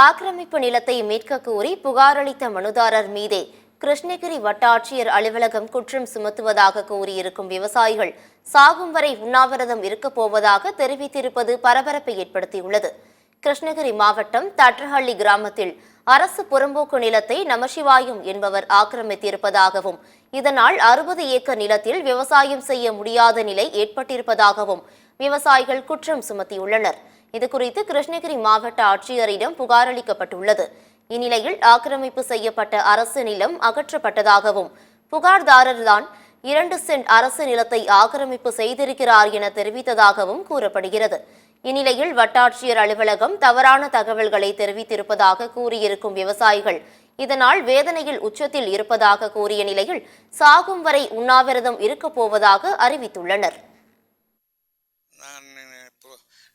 ஆக்கிரமிப்பு நிலத்தை மீட்க கோரி புகாரளித்த மனுதாரர் மீதே கிருஷ்ணகிரி வட்டாட்சியர் அலுவலகம் குற்றம் சுமத்துவதாக கூறியிருக்கும் விவசாயிகள் சாகும் வரை உண்ணாவிரதம் இருக்கப் போவதாக தெரிவித்திருப்பது பரபரப்பை ஏற்படுத்தியுள்ளது. கிருஷ்ணகிரி மாவட்டம் தட்ரஹள்ளி கிராமத்தில் அரசு புறம்போக்கு நிலத்தை நமசிவாயம் என்பவர் ஆக்கிரமித்திருப்பதாகவும் இதனால் 60 ஏக்கர் நிலத்தில் விவசாயம் செய்ய முடியாத நிலை ஏற்பட்டிருப்பதாகவும் விவசாயிகள் குற்றம் சுமத்தியுள்ளனர். இதுகுறித்து கிருஷ்ணகிரி மாவட்ட ஆட்சியரிடம் புகார் அளிக்கப்பட்டுள்ளது. இந்நிலையில் ஆக்கிரமிப்பு செய்யப்பட்ட அரசு நிலம் அகற்றப்பட்டதாகவும் புகார்தாரர்தான் 2 சென்ட் அரசு நிலத்தை ஆக்கிரமிப்பு செய்திருக்கிறார் என தெரிவித்ததாகவும் கூறப்படுகிறது. இந்நிலையில் வட்டாட்சியர் அலுவலகம் தவறான தகவல்களை தெரிவித்திருப்பதாக கூறியிருக்கும் விவசாயிகள் இதனால் வேதனையில் உச்சத்தில் இருப்பதாக கூறிய நிலையில் சாகும் வரை உண்ணாவிரதம் இருக்கப் போவதாக அறிவித்துள்ளனர்.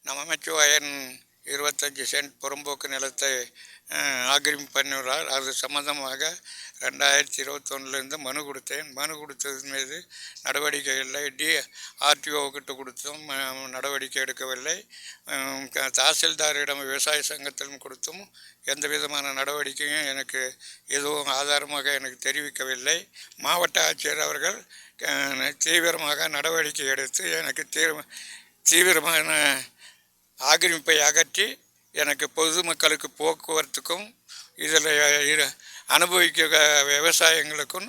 நமச்சிவாயன் 25 சென்ட் புறம்போக்கு நிலத்தை ஆக்கிரமிப்பு பண்ணியுள்ளார். அது சம்பந்தமாக 2021 மனு கொடுத்தேன். மனு கொடுத்தது மீது நடவடிக்கை இல்லை. ஆர்டிஓக்கிட்ட கொடுத்தும் நடவடிக்கை எடுக்கவில்லை. தாசில்தாரிடம் விவசாய சங்கத்திலும் கொடுத்தும் எந்த விதமான நடவடிக்கையும் எனக்கு எதுவும் ஆதாரமாக எனக்கு தெரிவிக்கவில்லை. மாவட்ட ஆட்சியர் அவர்கள் தீவிரமாக நடவடிக்கை எடுத்து எனக்கு தீவிரமான ஆக்கிரமிப்பை அகற்றி எனக்கு பொதுமக்களுக்கு போக்குவரத்துக்கும் இதில் அனுபவிக்க விவசாயங்களுக்கும்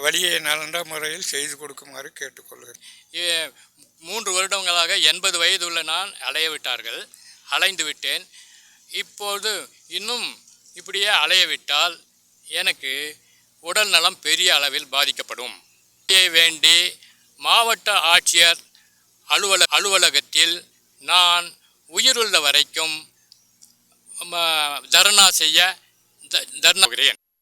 வழியை நல்ல முறையில் செய்து கொடுக்குமாறு கேட்டுக்கொள்கிறேன். 3 வருடங்களாக 80 வயது உள்ள நான் அலைந்து விட்டேன். இப்போது இன்னும் இப்படியே அலையவிட்டால் எனக்கு உடல் நலம் பெரிய அளவில் பாதிக்கப்படும். வேண்டி மாவட்ட ஆட்சியர் அலுவலகத்தில் நான் உயிருள்ள வரைக்கும் தர்ணா செய்கிறேன்.